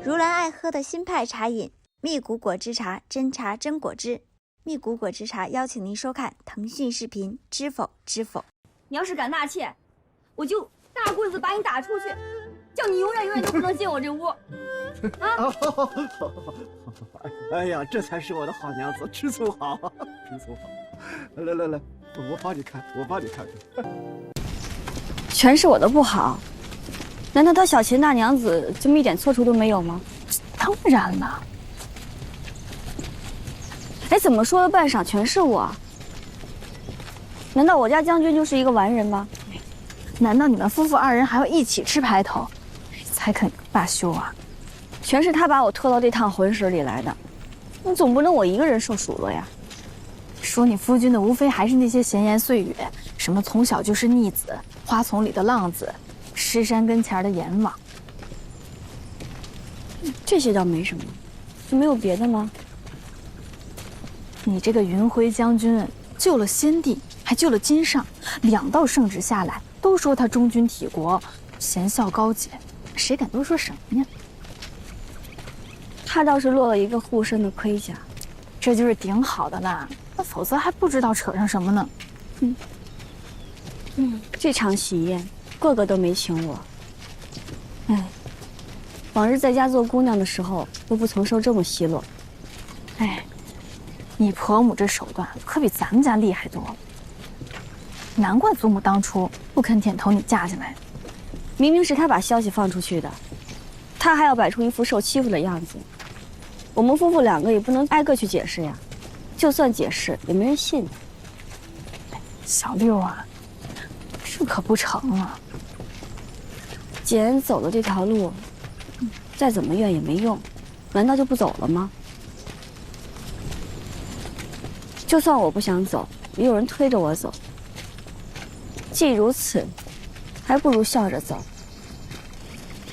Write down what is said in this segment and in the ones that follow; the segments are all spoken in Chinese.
如兰爱喝的新派茶饮蜜谷果汁茶，真茶真果汁。蜜谷果汁茶邀请您收看腾讯视频《知否知否》。你要是敢纳妾，我就大棍子把你打出去，叫你永远都不能进我这屋。啊！好，哎呀，这才是我的好娘子，吃醋好，吃醋好。来，我帮你看，全是我的不好，难道他小秦大娘子这么一点错处都没有吗？当然了。哎，怎么说了半晌全是我？难道我家将军就是一个完人吗？难道你们夫妇二人还要一起吃排头，才肯罢休啊？全是他把我拖到这趟浑水里来的，你总不能我一个人受数落呀。说你夫君的无非还是那些闲言碎语，什么从小就是逆子，花丛里的浪子，尸山跟前的阎王。这些倒没什么，就没有别的吗？你这个云辉将军救了先帝，还救了金上，2道圣旨下来，都说他忠君体国，贤孝高洁，谁敢多说什么呀？他倒是落了一个护身的盔甲，这就是顶好的啦。那否则还不知道扯上什么呢。这场喜宴个个都没请我。哎，往日在家做姑娘的时候都不曾受这么奚落。哎，你婆母这手段可比咱们家厉害多了，难怪祖母当初不肯点头你嫁进来。明明是他把消息放出去的，他还要摆出一副受欺负的样子。我们夫妇2个也不能挨个去解释呀，就算解释也没人信。小六啊，这可不成啊！既然走了这条路，再怎么怨也没用，难道就不走了吗？就算我不想走，也有人推着我走。既如此，还不如笑着走，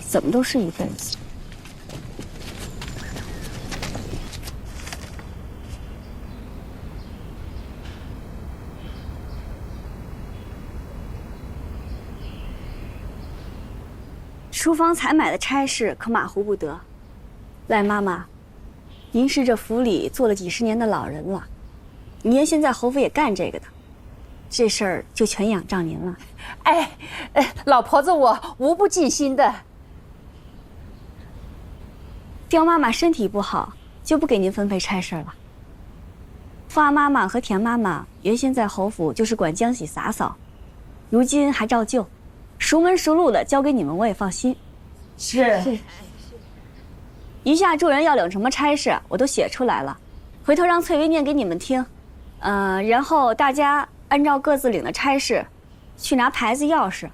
怎么都是一辈子。书房采买的差事可马虎不得。赖妈妈，您是这府里做了几十年的老人了，您现在侯府也干这个的，这事儿就全仰仗您了。老婆子我无不尽心的。刁妈妈身体不好，就不给您分配差事了。花妈妈和田妈妈原先在侯府就是管浆洗洒扫，如今还照旧，熟门熟路的交给你们，我也放心。是。余下诸人要领什么差事，我都写出来了，回头让翠微念给你们听。然后大家按照各自领的差事，去拿牌子钥匙。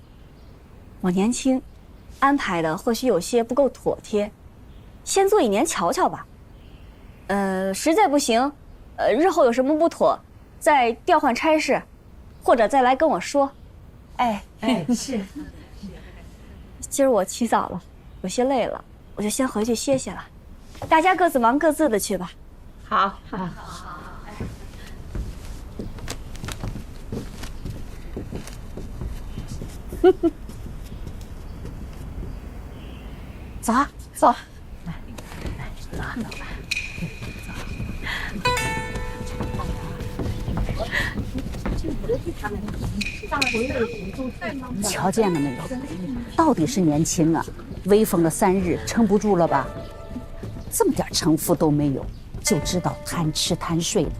我年轻，安排的或许有些不够妥帖，先做1年瞧瞧吧。实在不行，日后有什么不妥，再调换差事，或者再来跟我说。是。今儿我起早了，有些累了，我就先回去歇歇了。大家各自忙各自的去吧。好。走啊，走。你瞧见了没有？到底是年轻啊，威风了3日，撑不住了吧？这么点城府都没有，就知道贪吃贪睡的，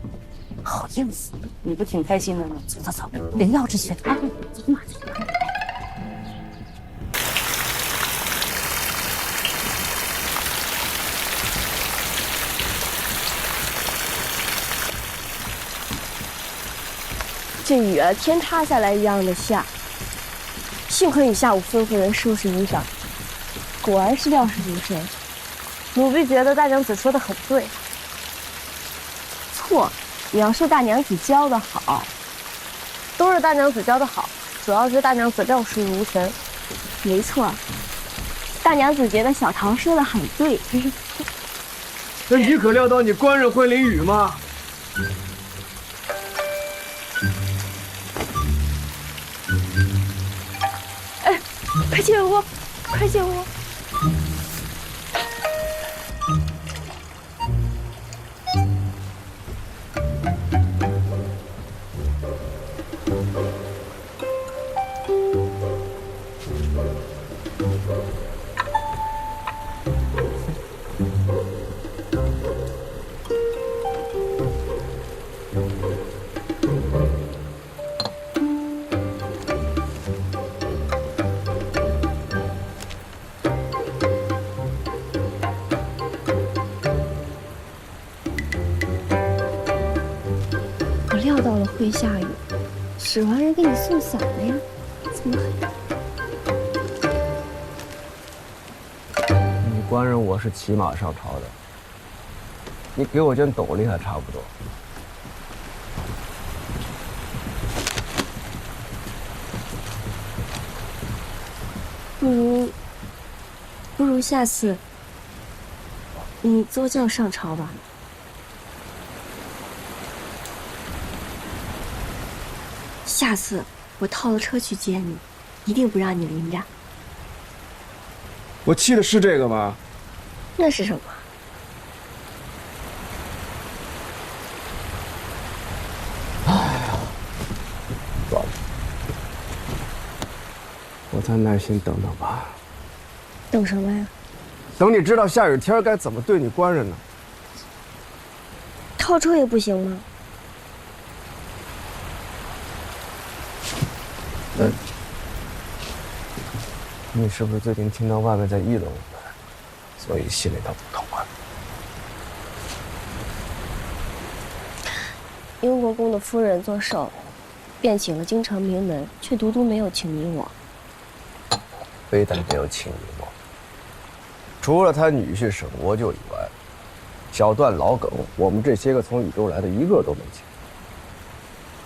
好应付。你不挺开心的吗？走，领钥匙去啊！走嘛。这雨啊，天塌下来一样的下。幸亏你下午吩咐人收拾衣裳，果然是料事如神。奴婢觉得大娘子说的很对，错也要是大娘子教的好，都是大娘子教的好，主要是大娘子料事如神。没错，大娘子觉得小桃说的很对。那你可料到你官人会淋雨吗？快借我，快借我！会下雨，使唤人给你送伞了呀？怎么可能？你官人我是骑马上朝的，你给我件斗笠还差不多。不如下次你坐轿上朝吧。下次我套了车去接你，一定不让你淋着。我气的是这个吗？那是什么？算了，我再耐心等等吧。等什么呀？等你知道下雨天该怎么对你官人呢？套车也不行吗？你是不是最近听到外面在议论我们，所以心里头不痛快？英国公的夫人做寿，便请了京城名门，却独独没有请你我。非但没有请你我，除了他女婿沈国舅以外，小段老耿，我们这些个从禹州来的一个都没请。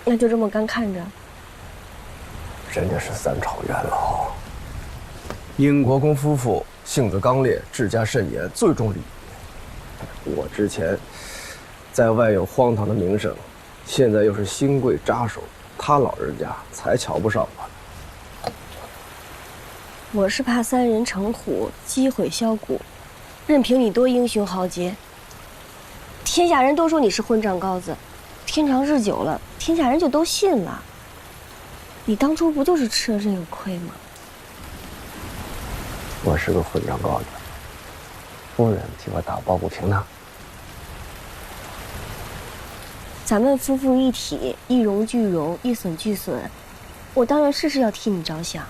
那就这么干看着？人家是三朝元老，英国公夫妇性子刚烈，治家甚严，最重礼仪。我之前在外有荒唐的名声，现在又是新贵扎手，他老人家才瞧不上我。我是怕三人成虎，积毁销骨，任凭你多英雄豪杰，天下人都说你是混账羔子，天长日久了，天下人就都信了。你当初不就是吃了这个亏吗？我是个混账羔子，夫人替我打抱不平呢。咱们夫妇一体，一荣俱荣，一损俱损，我当然事要替你着想。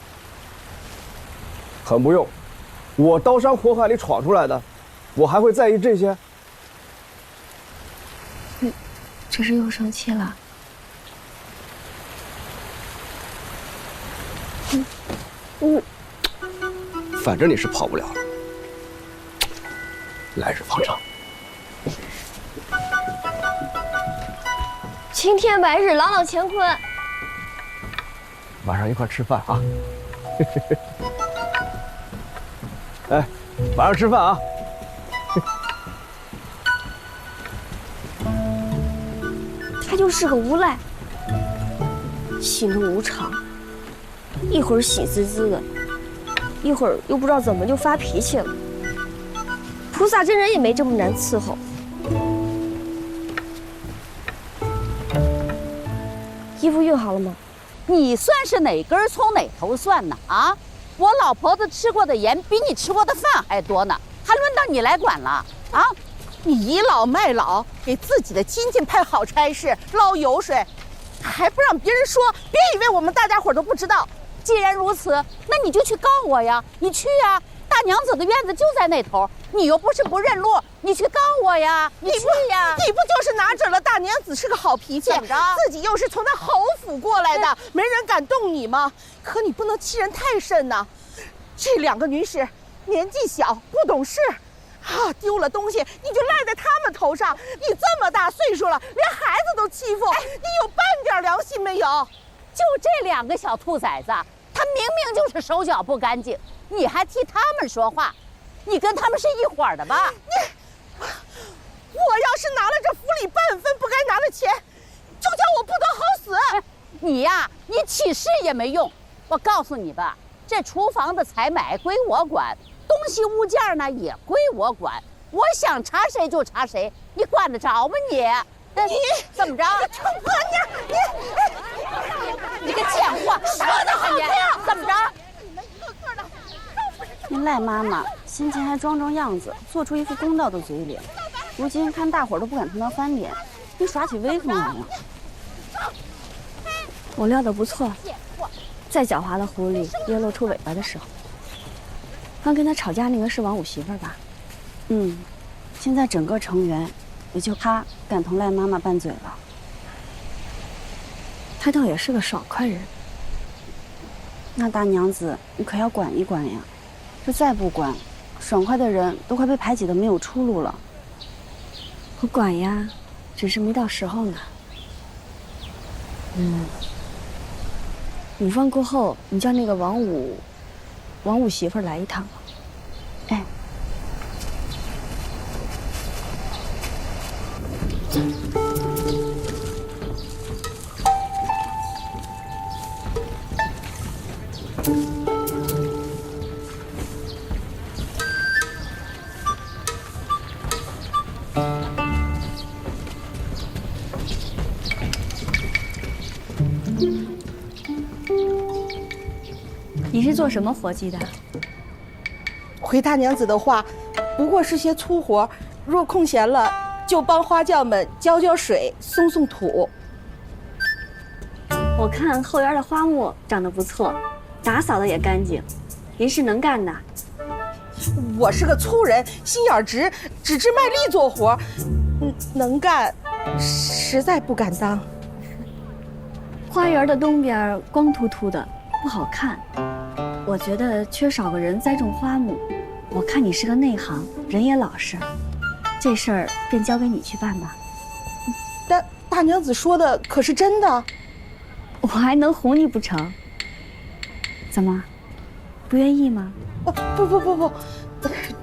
很不用，我刀山火海里闯出来的，我还会在意这些？这是又生气了？反正你是跑不了了。来日方长。青天白日，朗朗乾坤。晚上一块吃饭啊！哎，晚上吃饭啊！他就是个无赖，喜怒无常，一会儿喜滋滋的，一会儿又不知道怎么就发脾气了。菩萨真人也没这么难伺候。衣服熨好了吗？你算是哪根葱哪头蒜呢？啊！我老婆子吃过的盐比你吃过的饭还多呢，还轮到你来管了啊！你倚老卖老，给自己的亲戚派好差事，捞油水，还不让别人说，别以为我们大家伙都不知道。既然如此，那你就去告我呀！你去呀！大娘子的院子就在那头，你又不是不认路，你去告我呀！你去呀！你不就是拿准了大娘子是个好脾气，自己又是从那侯府过来的，没人敢动你吗？可你不能欺人太甚呐！这两个女使年纪小，不懂事，啊，丢了东西你就赖在他们头上。你这么大岁数了，连孩子都欺负，你有半点良心没有？就这两个小兔崽子，他明明就是手脚不干净，你还替他们说话，你跟他们是一伙的吧？我要是拿了这府里半分不该拿的钱，就叫我不得好死。你呀，你起誓也没用。我告诉你吧，这厨房的采买归我管，东西物件呢也归我管，我想查谁就查谁，你管得着吗你？你怎么着？臭婆娘，你个贱货，说得好听，怎么着？那赖妈妈先前还装样子，做出一副公道的嘴脸，如今看大伙儿都不敢同她翻脸，你耍起威风来了。我料得不错，再狡猾的狐狸也露出尾巴的时候。刚跟他吵架那个是王五媳妇吧？嗯，现在整个成员也就她敢同赖妈妈拌嘴了。他倒也是个爽快人。那大娘子，你可要管一管呀！这再不管，爽快的人都快被排挤得没有出路了。我管呀，只是没到时候呢。午饭过后，你叫那个王五媳妇来一趟吧。哎。你是做什么活计的？回大娘子的话，不过是些粗活，若空闲了，就帮花匠们浇浇水、松松土。我看后园的花木长得不错，打扫的也干净，您是能干的。我是个粗人，心眼直，只知卖力做活，能干，实在不敢当。花园的东边光秃秃的，不好看。我觉得缺少个人栽种花木。我看你是个内行，人也老实，这事儿便交给你去办吧。但大娘子说的可是真的？我还能哄你不成？怎么，不愿意吗？不，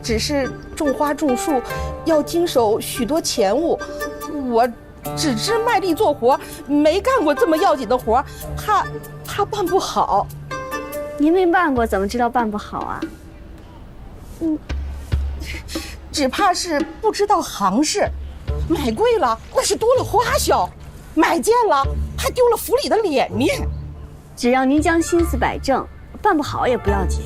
只是种花种树要经手许多钱物，我只知卖力做活，没干过这么要紧的活，怕办不好。您没办过，怎么知道办不好啊？只怕是不知道行市，买贵了那是多了花销，买贱了还丢了府里的脸面。只要您将心思摆正，办不好也不要紧。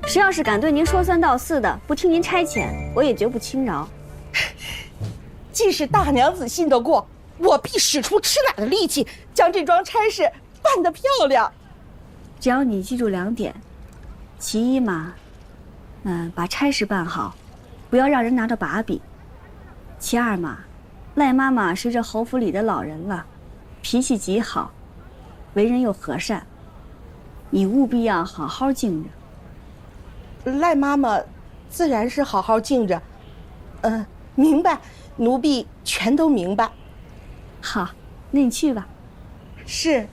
谁要是敢对您说三道四的，不听您差遣，我也绝不轻饶。既是大娘子信得过，我必使出吃奶的力气，将这桩差事办得漂亮。只要你记住2点，其一嘛，把差事办好，不要让人拿着把柄。其二嘛，赖妈妈是这侯府里的老人了，脾气极好，为人又和善，你务必要好好敬着。赖妈妈自然是好好敬着，明白，奴婢全都明白。好，那你去吧。是。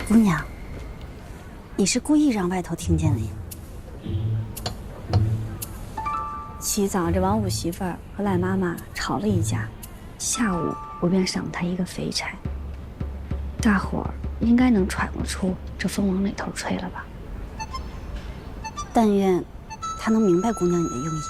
姑娘，你是故意让外头听见的呀？起早这王五媳妇儿和赖妈妈吵了一架，下午我便赏她一个肥差。大伙儿应该能揣摩出这风往哪头吹了吧？但愿他能明白姑娘你的用意。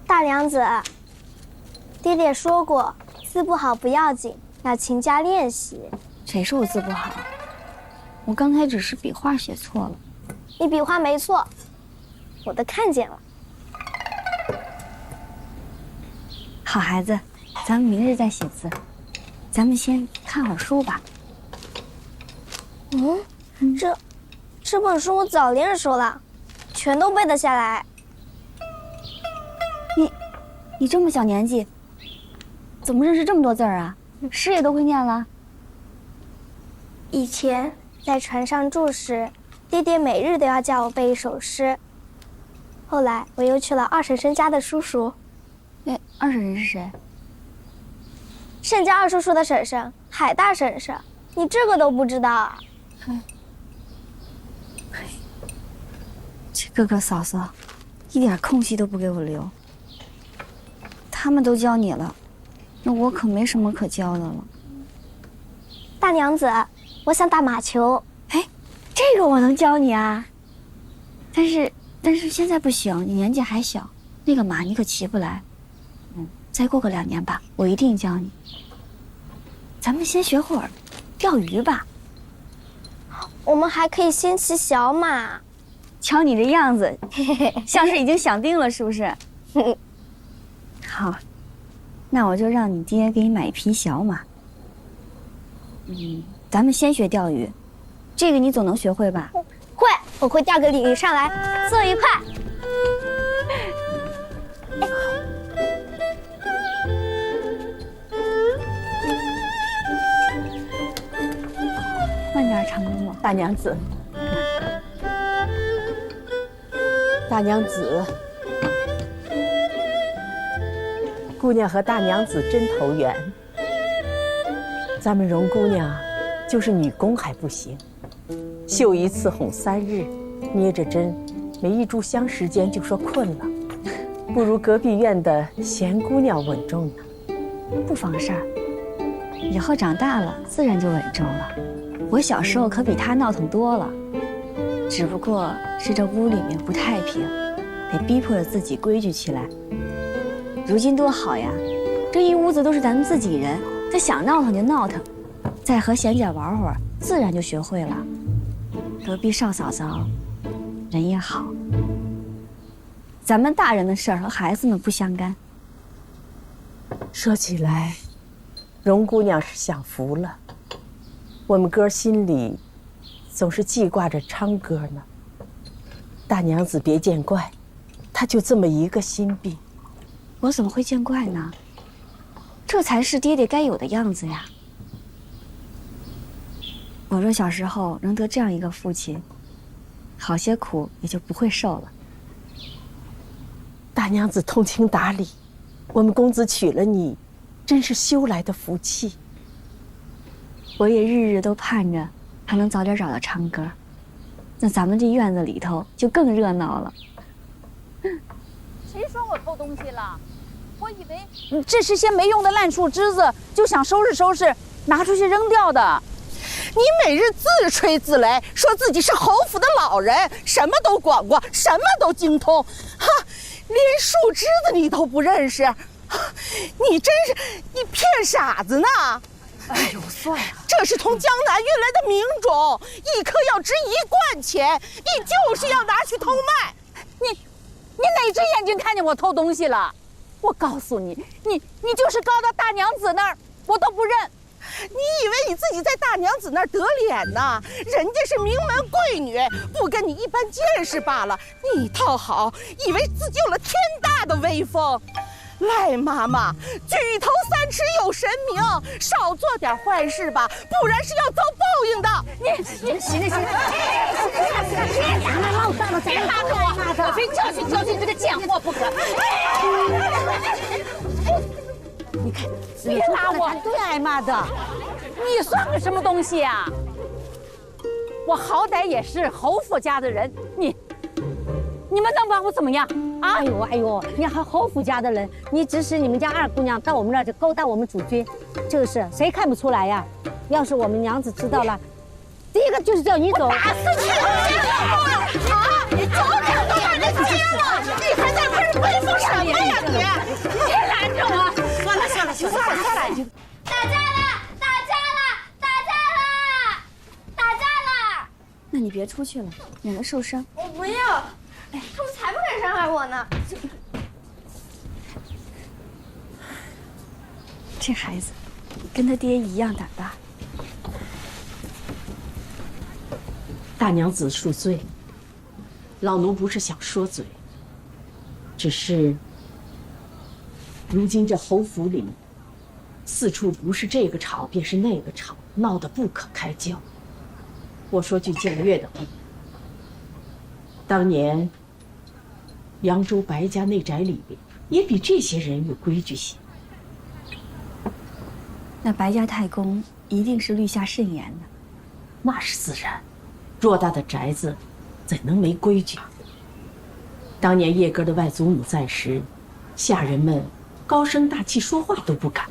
大娘子，爹爹说过，字不好不要紧，要勤加练习。谁说我字不好？我刚才只是笔画写错了。你笔画没错，我都看见了。好孩子，咱们明日再写字。咱们先看会儿书吧。这本书我早练熟了，全都背得下来。你这么小年纪，怎么认识这么多字儿啊？诗也都会念了。以前在船上住时，爹爹每日都要叫我背一首诗。后来我又去了二婶婶家的叔叔。二婶婶是谁？盛家二叔叔的婶婶，海大婶婶。你这个都不知道啊？这哥哥嫂嫂，一点空隙都不给我留。他们都教你了，那我可没什么可教的了。大娘子，我想打马球。哎，这个我能教你啊。但是现在不行，你年纪还小，那个马你可骑不来。再过个2年吧，我一定教你。咱们先学会儿钓鱼吧。我们还可以先骑小马。瞧你这样子，像是已经想定了，是不是？好，那我就让你爹给你买一匹小马。咱们先学钓鱼，这个你总能学会吧？会，我会钓个鲤鱼上来，坐一块。慢点，长嬷嬷。大娘子，大娘子，姑娘和大娘子真投缘。咱们荣姑娘就是女工还不行，绣一次哄3日，捏着针，没1炷香时间就说困了，不如隔壁院的贤姑娘稳重呢。不妨事儿，以后长大了自然就稳重了。我小时候可比他闹腾多了，只不过是这屋里面不太平，得逼迫着自己规矩起来。如今多好呀，这一屋子都是咱们自己人，他想闹腾就闹腾，再和贤姐玩会儿，自然就学会了。隔壁少嫂嫂人也好，咱们大人的事儿和孩子们不相干。说起来，荣姑娘是享福了。我们哥心里总是记挂着昌哥呢。大娘子别见怪，他就这么一个心病。我怎么会见怪呢？这才是爹爹该有的样子呀。我若小时候能得这样一个父亲，好些苦也就不会受了。大娘子通情达理，我们公子娶了你，真是修来的福气。我也日日都盼着还能早点找到昌哥，那咱们这院子里头就更热闹了。谁说我偷东西了？我以为这是些没用的烂树枝子，就想收拾收拾，拿出去扔掉的。你每日自吹自擂，说自己是侯府的老人，什么都管过，什么都精通，哈，连树枝子你都不认识，你真是你骗傻子呢！哎呦，算了，这是从江南运来的名种，一颗要值1贯钱，你就是要拿去偷卖。你哪只眼睛看见我偷东西了？我告诉你，你就是高到大娘子那儿，我都不认。你以为你自己在大娘子那儿得脸呢？人家是名门贵女，不跟你一般见识罢了。你倒好，以为自己有了天大的威风。赖妈妈，举头3尺有神明，少做点坏事吧，不然是要遭报应的。行，别唠叨了，别拉着我，我非教训这个贱货不可。你看，别拉我，最挨骂的。你算个什么东西呀？我好歹也是侯府家的人，你们能把我怎么样？啊！哎呦，你还侯府家的人，你指使你们家2姑娘到我们那儿就勾搭我们主君，这个事谁看不出来呀？要是我们娘子知道了，第一个就是叫你走。打死你！啊！你早点都把人接了，你还在这儿威风什么呀你？别拦着我！算了，打架了！那你别出去了，免得受伤。我不要，他们才不敢伤害我呢。这孩子跟他爹一样胆大。大娘子恕罪，老奴不是想说嘴，只是如今这侯府里四处不是这个吵便是那个吵，闹得不可开交。我说句僭越的话，当年扬州白家那宅里边也比这些人有规矩些。那白家太公一定是律下甚严的。那是自然，偌大的宅子怎能没规矩？当年叶哥的外祖母在时，下人们高声大气说话都不敢。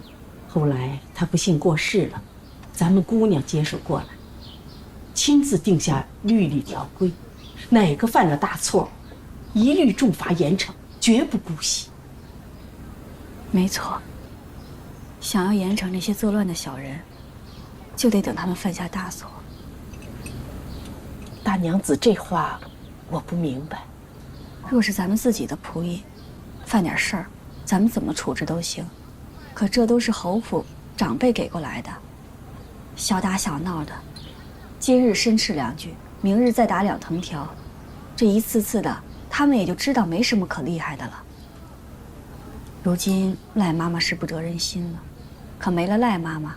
后来他不幸过世了，咱们姑娘接手过来，亲自定下律例条规，哪个犯了大错，一律重罚严惩，绝不姑息。没错，想要严惩那些作乱的小人，就得等他们犯下大错。大娘子这话我不明白。若是咱们自己的仆役，犯点事儿，咱们怎么处置都行。可这都是侯府长辈给过来的，小打小闹的，今日申斥2句，明日再打2藤条，这一次次的，他们也就知道没什么可厉害的了。如今赖妈妈是不得人心了，可没了赖妈妈，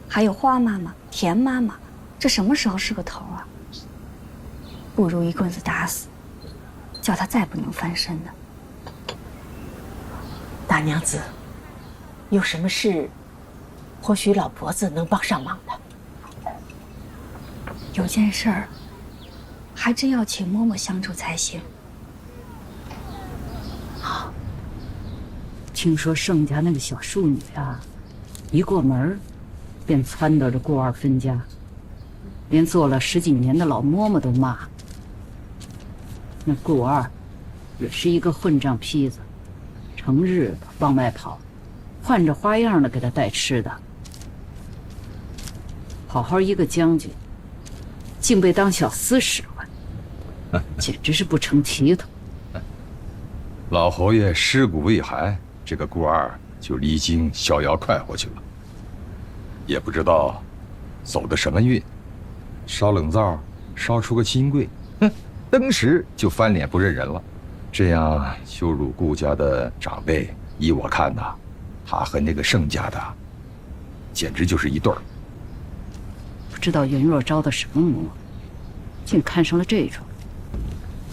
还有花妈妈、田妈妈，这什么时候是个头啊？不如一棍子打死，叫他再不能翻身的。大娘子，有什么事，或许老婆子能帮上忙的。有件事儿，还真要请嬷嬷相助才行。好，听说盛家那个小庶女啊，一过门便撺掇着顾二分家，连做了10几年的老嬷嬷都骂。那顾二也是一个混账坯子，成日往外跑，换着花样的给他带吃的。好好一个将军，竟被当小厮使唤，简直是不成体统。老侯爷尸骨未寒，这个顾二就离京逍遥快活去了，也不知道走的什么运，烧冷灶烧出个新贵，登时就翻脸不认人了。这样羞辱顾家的长辈，依我看呐，他和那个盛家的简直就是一对儿。不知道袁若招的什么魔，竟看上了这种。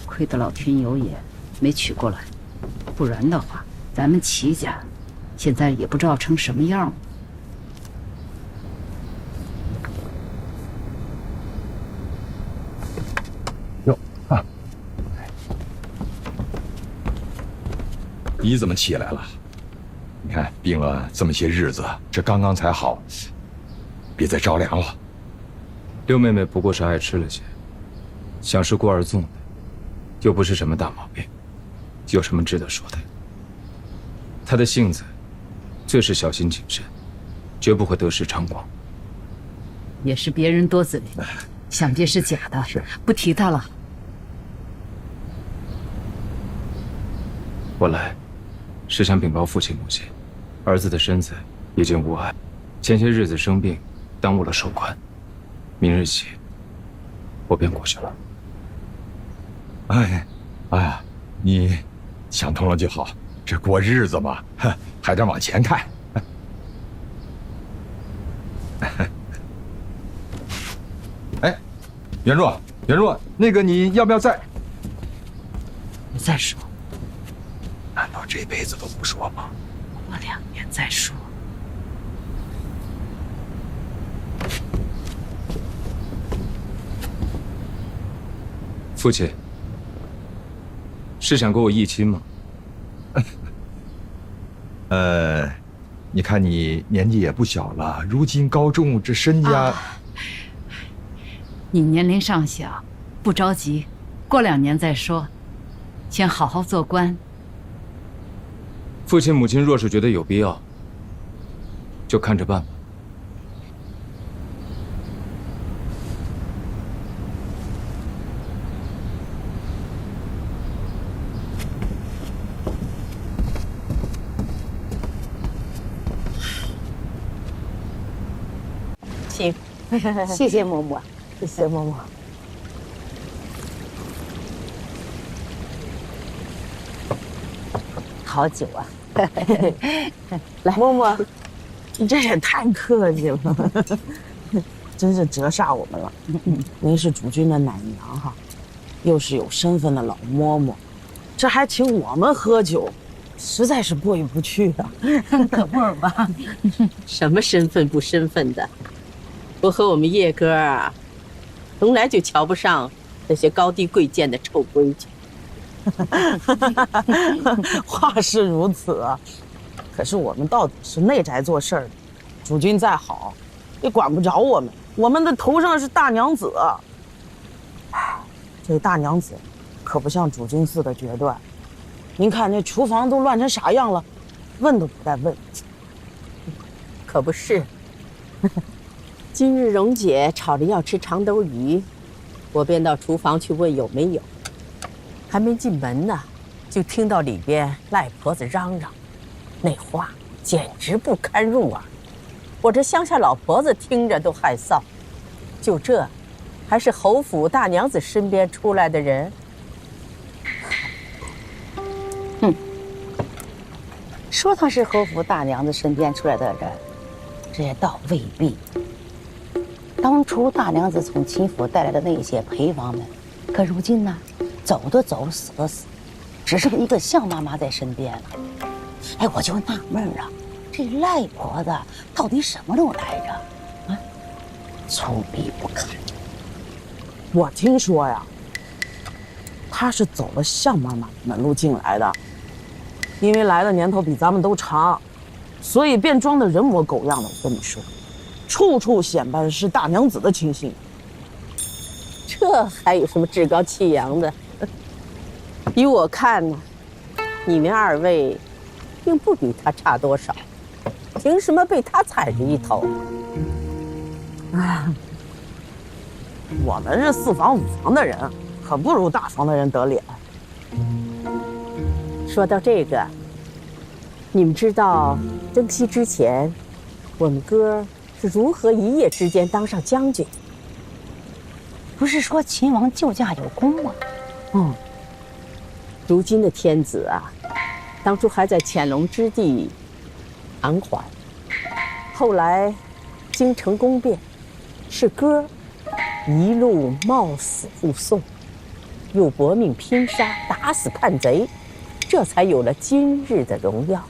亏得老天有眼，没娶过来，不然的话，咱们齐家现在也不知道成什么样了。哟啊！你怎么起来了？你看病了这么些日子，这刚刚才好，别再着凉了。六妹妹不过是爱吃了些，想是顾二纵的，又不是什么大毛病，有什么值得说的？她的性子最是小心谨慎，绝不会得失猖狂。也是别人多嘴，想必是假的，不提他了。我来是想禀报父亲母亲，儿子的身子已经无碍，前些日子生病，耽误了收官。明日起，我便过去了。哎呀，你想通了就好，这过日子嘛，还得往前看。哎，袁若，那个你要不要再？你再说。难道这辈子都不说吗？我2年再说。父亲，是想给我议亲吗？你看你年纪也不小了，如今高中这身家，你年龄尚小，不着急，过2年再说，先好好做官。父亲母亲若是觉得有必要，就看着办吧。请，谢谢嬷嬷，谢谢嬷嬷。好酒啊！来，嬷嬷，你这也太客气了，真是折煞我们了。您是主君的奶娘哈，又是有身份的老嬷嬷，这还请我们喝酒，实在是过意不去啊。可不儿吧？什么身份不身份的？我和我们叶哥啊，从来就瞧不上那些高低贵贱的臭规矩。话是如此，可是我们到底是内宅做事儿的，主君再好，也管不着我们。我们的头上是大娘子，哎，这大娘子可不像主君似的决断。您看这厨房都乱成啥样了，问都不带问。可不是。今日蓉姐吵着要吃长兜鱼，我便到厨房去问有没有。还没进门呢，就听到里边赖婆子嚷嚷，那话简直不堪入耳。我这乡下老婆子听着都害臊。就这，还是侯府大娘子身边出来的人？说他是侯府大娘子身边出来的人，这也倒未必。当初大娘子从秦府带来的那些陪房们，可如今呢，走的走，死的死，只剩一个向妈妈在身边了。哎，我就纳闷啊，这赖婆子到底什么路来着？啊，粗鄙不堪。我听说呀，她是走了向妈妈门路进来的，因为来的年头比咱们都长，所以便装得人模狗样的。我跟你说，处处显摆是大娘子的亲信。这还有什么趾高气扬的？依我看呢，你们二位并不比他差多少，凭什么被他踩着一头？啊，我们是4房5房的人，可不如大房的人得脸。说到这个，你们知道征西之前，我们哥是如何一夜之间当上将军？不是说秦王救驾有功吗？如今的天子啊，当初还在潜龙之地盘桓，后来京城宫变，是哥一路冒死护送，又搏命拼杀，打死叛贼，这才有了今日的荣耀。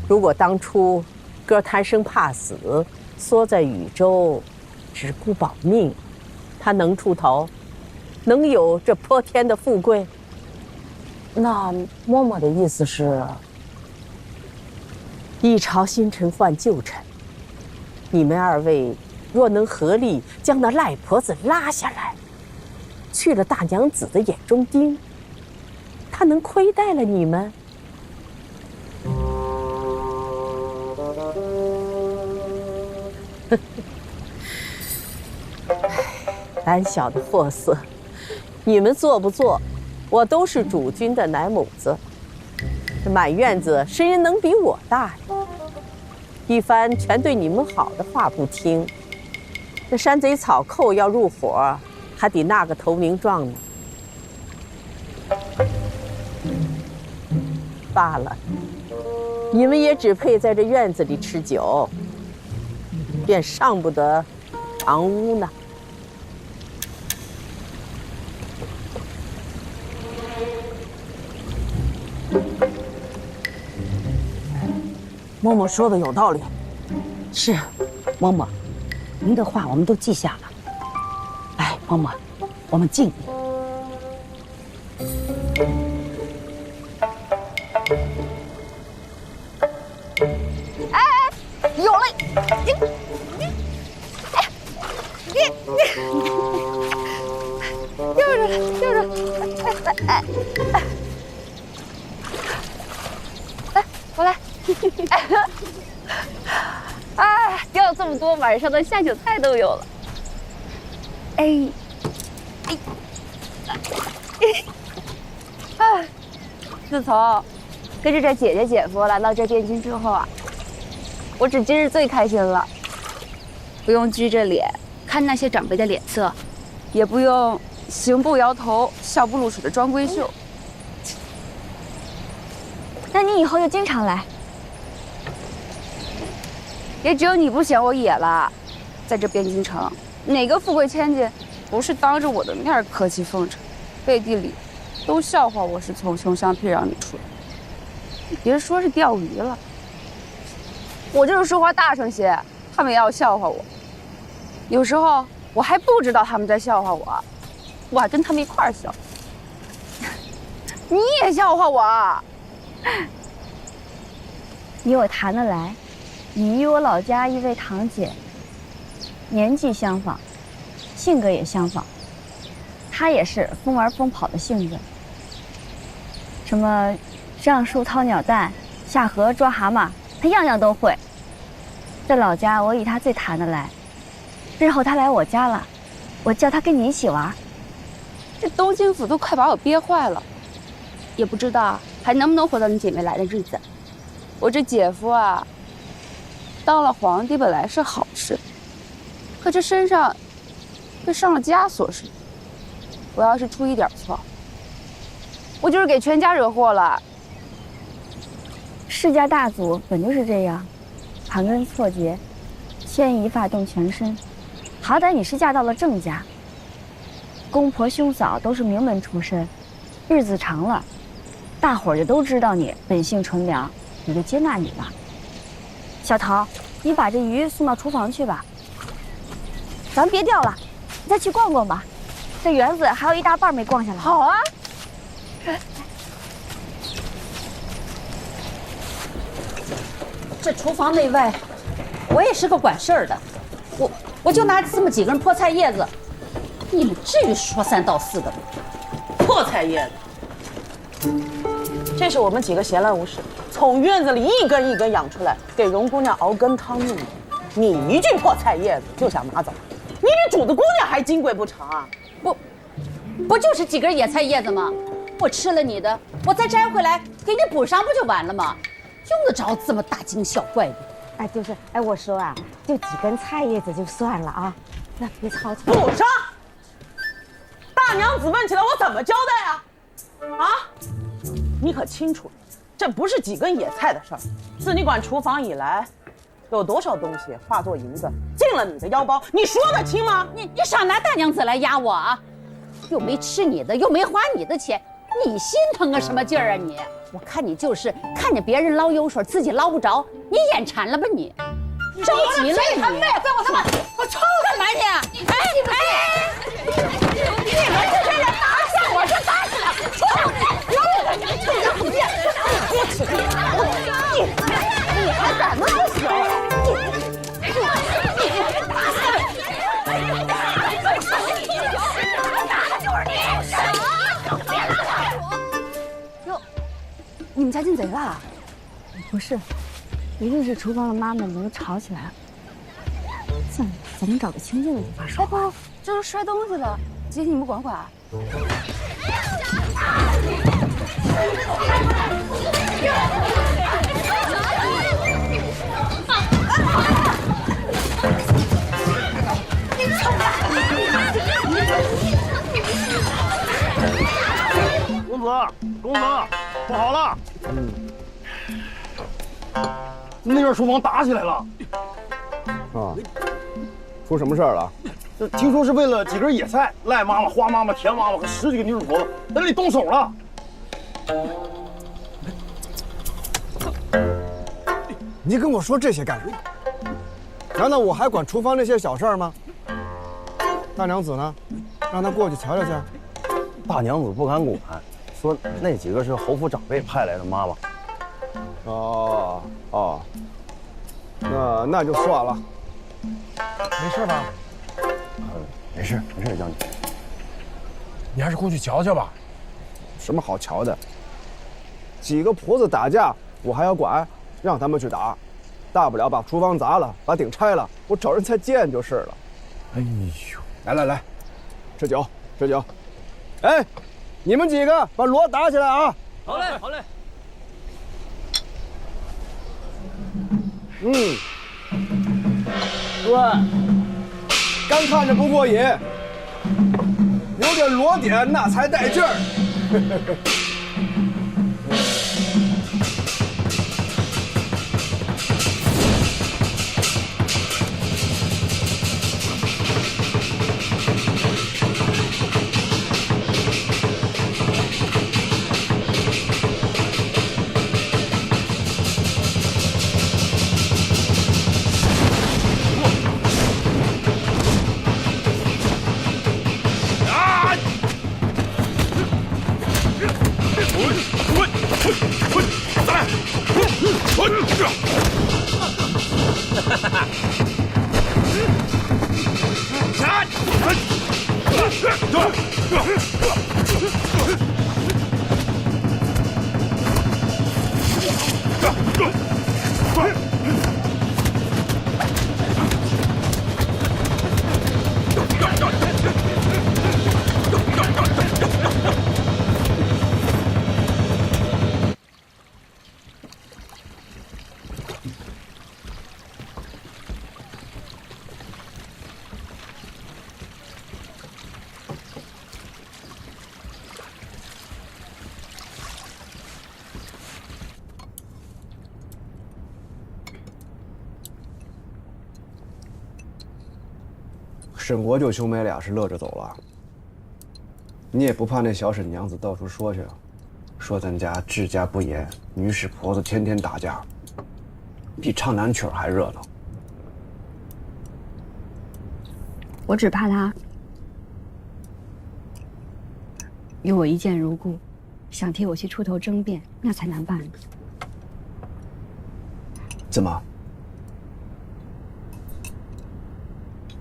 如果当初哥贪生怕死，缩在禹州，只顾保命，他能出头，能有这泼天的富贵？那嬷嬷的意思是，一朝新臣换旧臣，你们二位若能合力将那赖婆子拉下来，去了大娘子的眼中钉，她能亏待了你们？胆小的货色，你们做不做，我都是主君的奶母子。这满院子谁人能比我大呀？一番全对你们好的话不听，这山贼草寇要入伙，还得纳个投名状呢。罢了，你们也只配在这院子里吃酒，便上不得堂屋呢。嬷嬷说的有道理。是，嬷嬷，您的话我们都记下了。来，嬷嬷，我们敬你。哎，有了！吊着，吊着，来，我来。哎，钓了这么多，晚上的下酒菜都有了。哎，哎，自从跟着这姐姐姐夫来到这汴京之后啊，我只今日最开心了，不用拘着脸看那些长辈的脸色，也不用行不摇头、笑不露齿的装闺秀。那你以后就经常来。也只有你不嫌我野了，在这汴京城，哪个富贵千金不是当着我的面客气奉承，背地里都笑话我是从穷乡僻壤里出来。别说是钓鱼了，我就是说话大声些，他们也要笑话我。有时候我还不知道他们在笑话我，我还跟他们一块儿笑。你也笑话我？你我谈得来，你与我老家一位堂姐，年纪相仿，性格也相仿。她也是疯玩疯跑的性子，什么上树掏鸟蛋，下河抓蛤蟆，她样样都会。在老家，我与她最谈得来。日后她来我家了，我叫她跟你一起玩。这东京府都快把我憋坏了，也不知道还能不能活到你姐妹来的日子。我这姐夫啊，当了皇帝本来是好事，可这身上被上了枷锁似的。我要是出一点错，我就是给全家惹祸了。世家大族本就是这样，盘根错节，牵一发动全身。好歹你是嫁到了郑家，公婆兄嫂都是名门出身，日子长了，大伙儿就都知道你本性纯良，也就接纳你了。小桃，你把这鱼送到厨房去吧，咱别钓了，再去逛逛吧。这园子还有一大半没逛下来。好啊。这厨房内外，我也是个管事儿的，我就拿这么几根破菜叶子，你们至于说三道四的吗？破菜叶子，这是我们几个闲来无事，从院子里一根一根养出来，给荣姑娘熬羹汤用的。你一句破菜叶子就想拿走，你比主子姑娘还金贵不成啊？不就是几根野菜叶子吗？我吃了你的，我再摘回来给你补上不就完了吗？用得着这么大惊小怪的？哎，就是，哎，我说啊，就几根菜叶子就算了啊，那别吵吵。补上！大娘子问起来，我怎么交代啊？啊？你可清楚，这不是几根野菜的事儿。自你管厨房以来，有多少东西化作银子进了你的腰包，你说得清吗？你少拿大娘子来压我啊！又没吃你的，又没花你的钱，你心疼个什么劲儿啊你？我看你就是看见别人捞油水，自己捞不着，你眼馋了吧你？着急了你！在我他妈，我抽干嘛你？哎，你们这些人打下我就打死了！你还敢那么小？你打死了！哟，你们家进贼了？不是，一定是厨房的妈妈们都吵起来了。算了，咱们找个清静的地方说话。这都摔东西了，姐姐你们管管。公子，不好了！那边厨房打起来了。啊，出什么事儿了？听说是为了几根野菜，赖妈妈、花妈妈、田妈妈和10几个女主婆子在那里动手了。你跟我说这些干什么？难道我还管厨房那些小事儿吗？大娘子呢？让她过去瞧瞧去。大娘子不敢管，说那几个是侯府长辈派来的妈妈。哦，那就算了。没事吧？没事，将军。你还是过去瞧瞧吧。什么好瞧的？几个婆子打架，我还要管？让他们去打，大不了把厨房砸了，把顶拆了，我找人再建就是了。哎呦，来，吃酒。哎，你们几个把锣打起来啊！好嘞。对，干看着不过瘾，有点锣点那才带劲儿。沈国舅兄妹俩是乐着走了，你也不怕那小沈娘子到处说去，说咱家治家不严，女使婆子天天打架，比唱南曲还热闹。我只怕他与我一见如故，想替我去出头争辩，那才难办呢。怎么？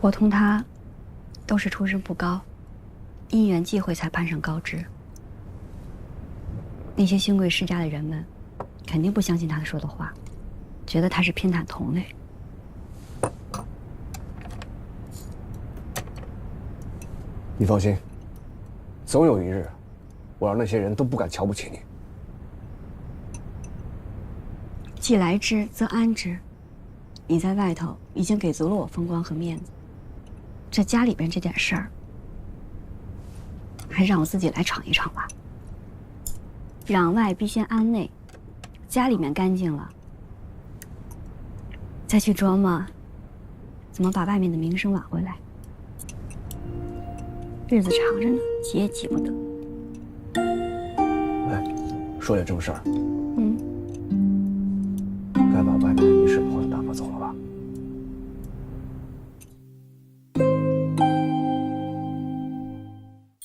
我同他都是出身不高，因缘际会才攀上高枝。那些勋贵世家的人们肯定不相信他说的话，觉得他是偏袒同类。你放心，总有一日，我让那些人都不敢瞧不起你。既来之则安之，你在外头已经给足了我风光和面子，这家里边这点事儿，还让我自己来闯一闯吧。攘外必先安内，家里面干净了，再去琢磨怎么把外面的名声挽回来。日子长着呢，急也急不得。哎，说点正事儿。